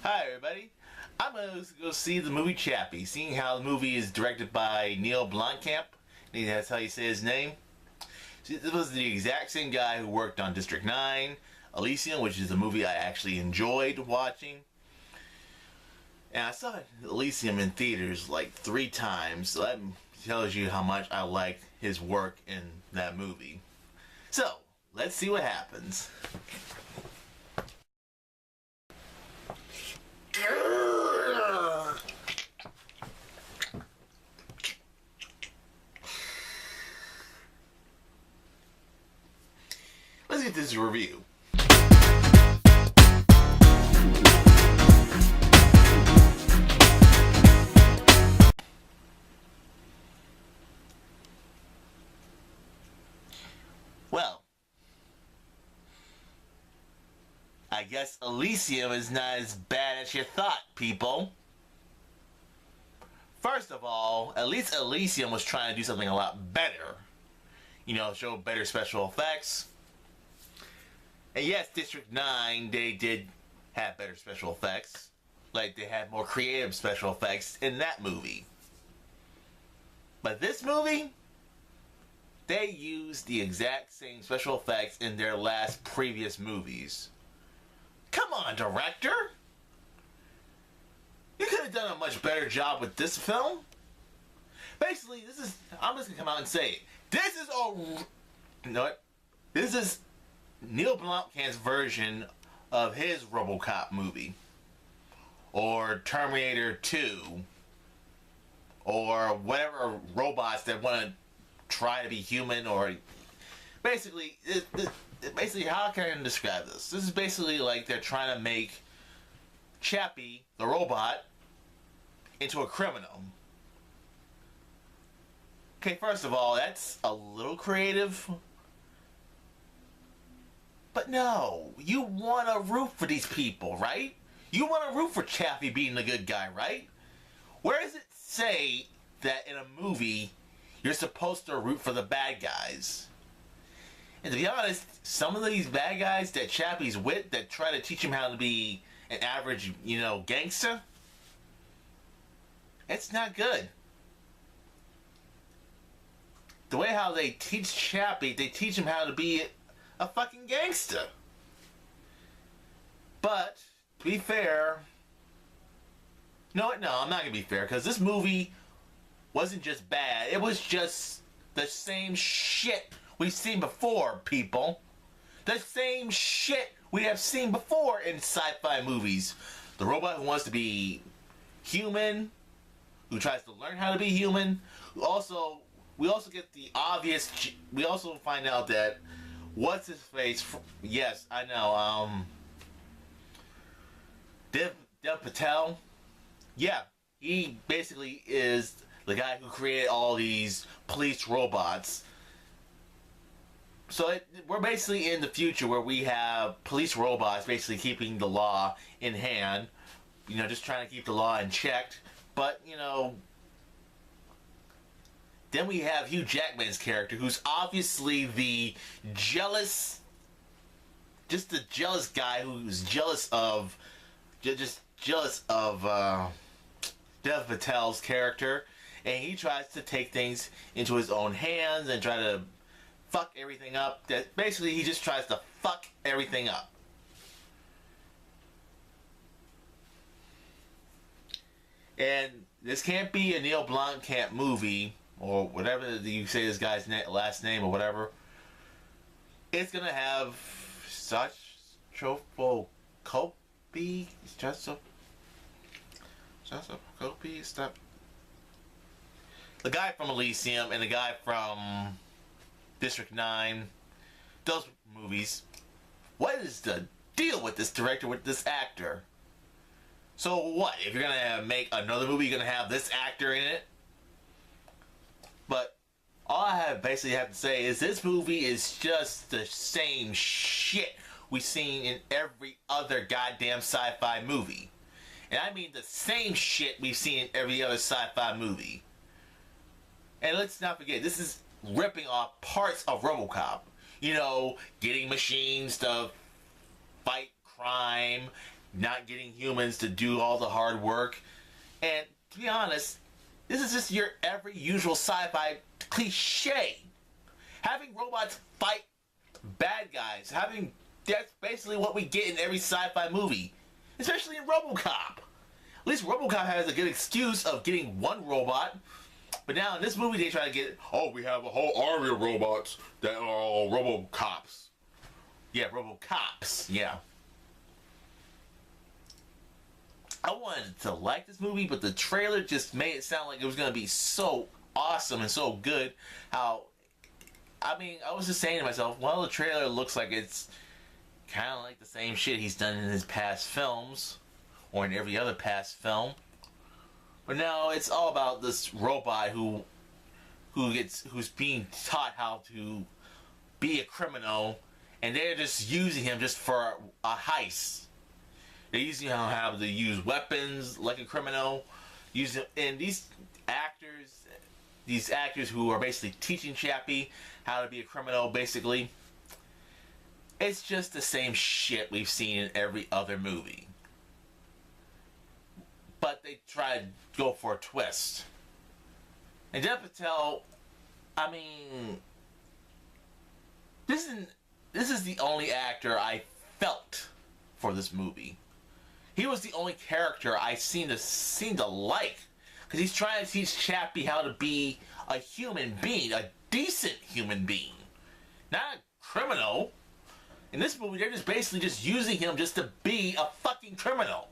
Hi everybody. I'm going to go see the movie Chappie, seeing how the movie is directed by Neil Blomkamp. That's how you say his name. See, this was the exact same guy who worked on District 9, Elysium, which is a movie I actually enjoyed watching. And I saw Elysium in theaters like 3 times, so that tells you how much I liked his work in that movie. So, let's see what happens. Let's get this review. Well, I guess Elysium is not as bad as you thought, people. First of all, at least Elysium was trying to do something a lot better. You know, show better special effects. And yes, District 9, they did have better special effects. Like, they had more creative special effects in that movie. But this movie, they used the exact same special effects in their last previous movies. Come on, director! You could have done a much better job with this film. Basically, I'm just gonna come out and say it. You know what? This is Neil Blomkamp's version of his RoboCop movie. Or Terminator 2. Or whatever robots that want to try to be human, or basically, how can I describe this? This is basically like they're trying to make Chappie, the robot, into a criminal. Okay, first of all, that's a little creative. But no, you want to root for these people, right? You want to root for Chappie being the good guy, right? Where does it say that in a movie you're supposed to root for the bad guys? And to be honest, some of these bad guys that Chappie's with that try to teach him how to be an average, gangster, it's not good. The way how they teach Chappie, they teach him how to be a fucking gangster. But, to be fair, no, I'm not going to be fair, because this movie wasn't just bad, it was just the same shit we've seen before, people. The same shit we have seen before in sci-fi movies. The robot who wants to be human, who tries to learn how to be human. We also get the obvious. We also find out that what's his face? Yes, I know. Dev Patel. Yeah, he basically is the guy who created all these police robots. So we're basically in the future where we have police robots basically keeping the law in hand. Just trying to keep the law in check. But, then we have Hugh Jackman's character, who's obviously the jealous guy who's jealous of Dev Patel's character. And he tries to take things into his own hands and try to fuck everything up. That basically he just tries to fuck everything up. And this can't be a Neil Blomkamp movie, or whatever you say this guy's last name or whatever. It's gonna have such Kopi, stop. The guy from Elysium and the guy from District 9, those movies. What is the deal with this director, with this actor? So what? If you're gonna make another movie, you're gonna have this actor in it? But all I basically have to say is this movie is just the same shit we've seen in every other goddamn sci-fi movie. And I mean the same shit we've seen in every other sci-fi movie. And let's not forget, this is ripping off parts of RoboCop. Getting machines to fight crime, not getting humans to do all the hard work. And to be honest, this is just your every usual sci-fi cliche. Having robots fight bad guys, that's basically what we get in every sci-fi movie, especially in RoboCop. At least RoboCop has a good excuse of getting one robot, but now in this movie they try to get, oh, we have a whole army of robots that are all RoboCops. Yeah, RoboCops. Yeah. I wanted to like this movie, but the trailer just made it sound like it was going to be so awesome and so good. I was just saying to myself, well, the trailer looks like it's kind of like the same shit he's done in his past films, or in every other past film. But now it's all about this robot who's being taught how to be a criminal, and they're just using him just for a heist. They're using how to use weapons like a criminal. And these actors who are basically teaching Chappie how to be a criminal, basically, it's just the same shit we've seen in every other movie. But they try to go for a twist. And Dev Patel, I mean, this is the only actor I felt for this movie. He was the only character I seem to like, because he's trying to teach Chappie how to be a human being, a decent human being, not a criminal. In this movie, they're just basically just using him just to be a fucking criminal.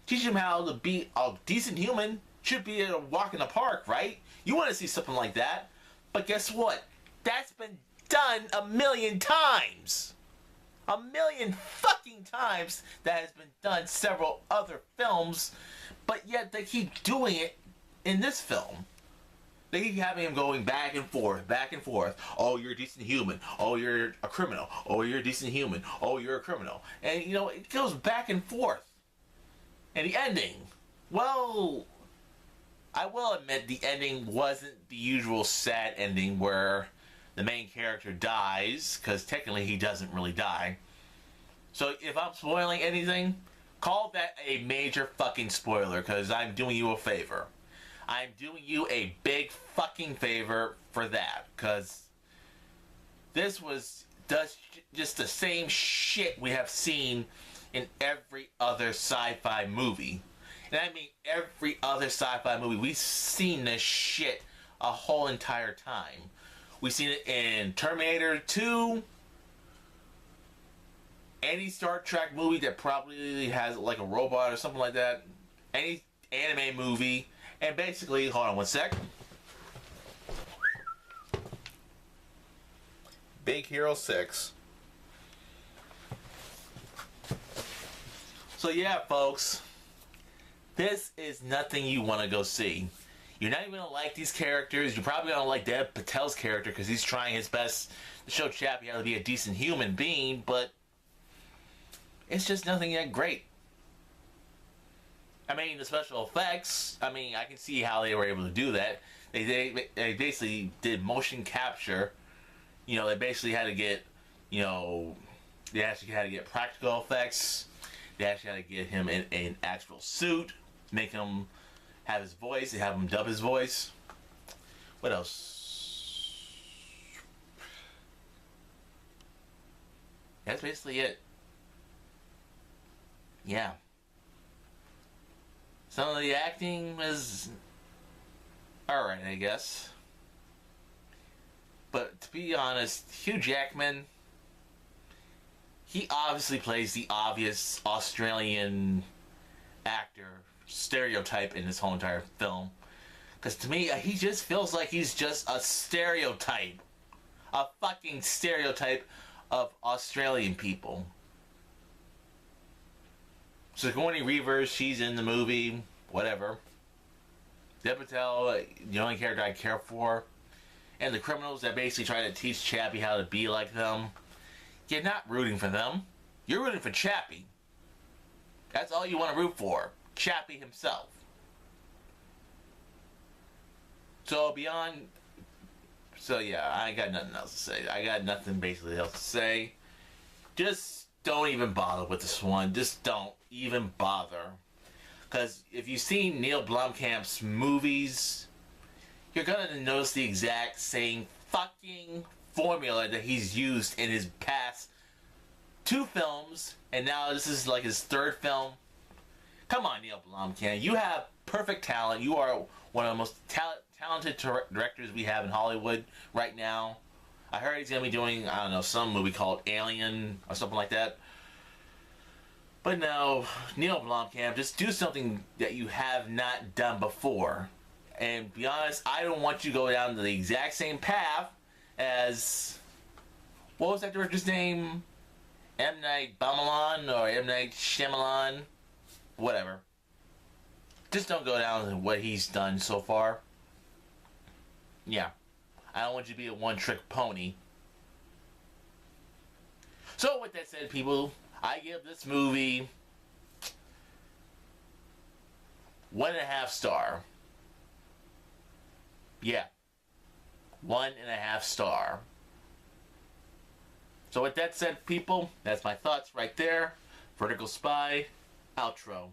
Teaching him how to be a decent human should be a walk in the park, right? You want to see something like that. But guess what? That's been done a million times. A million fucking times that has been done several other films, but yet they keep doing it in this film. They keep having him going back and forth, back and forth. Oh, you're a decent human. Oh, you're a criminal. Oh, you're a decent human. Oh, you're a criminal. And, it goes back and forth. And the ending, well, I will admit the ending wasn't the usual sad ending where the main character dies, because technically he doesn't really die. So if I'm spoiling anything, call that a major fucking spoiler, because I'm doing you a favor. I'm doing you a big fucking favor for that, because this does just the same shit we have seen in every other sci-fi movie. And I mean every other sci-fi movie. We've seen this shit a whole entire time. We've seen it in Terminator 2, any Star Trek movie that probably has like a robot or something like that, any anime movie, and basically, hold on one sec. Big Hero 6. So yeah, folks, this is nothing you want to go see. You're not even going to like these characters. You're probably going to like Dev Patel's character because he's trying his best to show Chappie how to be a decent human being, but it's just nothing that great. I mean, the special effects, I can see how they were able to do that. They basically did motion capture. They basically had to get, they actually had to get practical effects. They actually had to get him in an actual suit, make him have his voice, and have him dub his voice. What else? That's basically it. Yeah. Some of the acting was alright, I guess. But to be honest, Hugh Jackman, he obviously plays the obvious Australian actor stereotype in this whole entire film. Because to me, he just feels like he's just a stereotype. A fucking stereotype of Australian people. Sigourney Weaver, she's in the movie, whatever. Dev Patel, the only character I care for. And the criminals that basically try to teach Chappie how to be like them. You're not rooting for them. You're rooting for Chappie. That's all you want to root for. Chappie himself. So yeah, I got nothing else to say. I got nothing basically else to say. just don't even bother with this one. Just don't even bother. Because if you've seen Neil Blomkamp's movies, you're gonna notice the exact same fucking formula that he's used in his past 2 films, and now this is like his 3rd film. Come on, Neil Blomkamp. You have perfect talent. You are one of the most talented directors we have in Hollywood right now. I heard he's going to be doing, I don't know, some movie called Alien or something like that. But no, Neil Blomkamp, just do something that you have not done before. And be honest, I don't want you to go down the exact same path as, what was that director's name? M. Night Shyamalan or M. Night Shyamalan? Whatever. Just don't go down what he's done so far. Yeah. I don't want you to be a one-trick pony. So with that said, people, I give this movie 1.5 star. Yeah. 1.5 star. So with that said, people, that's my thoughts right there. Vertical Spy, outro.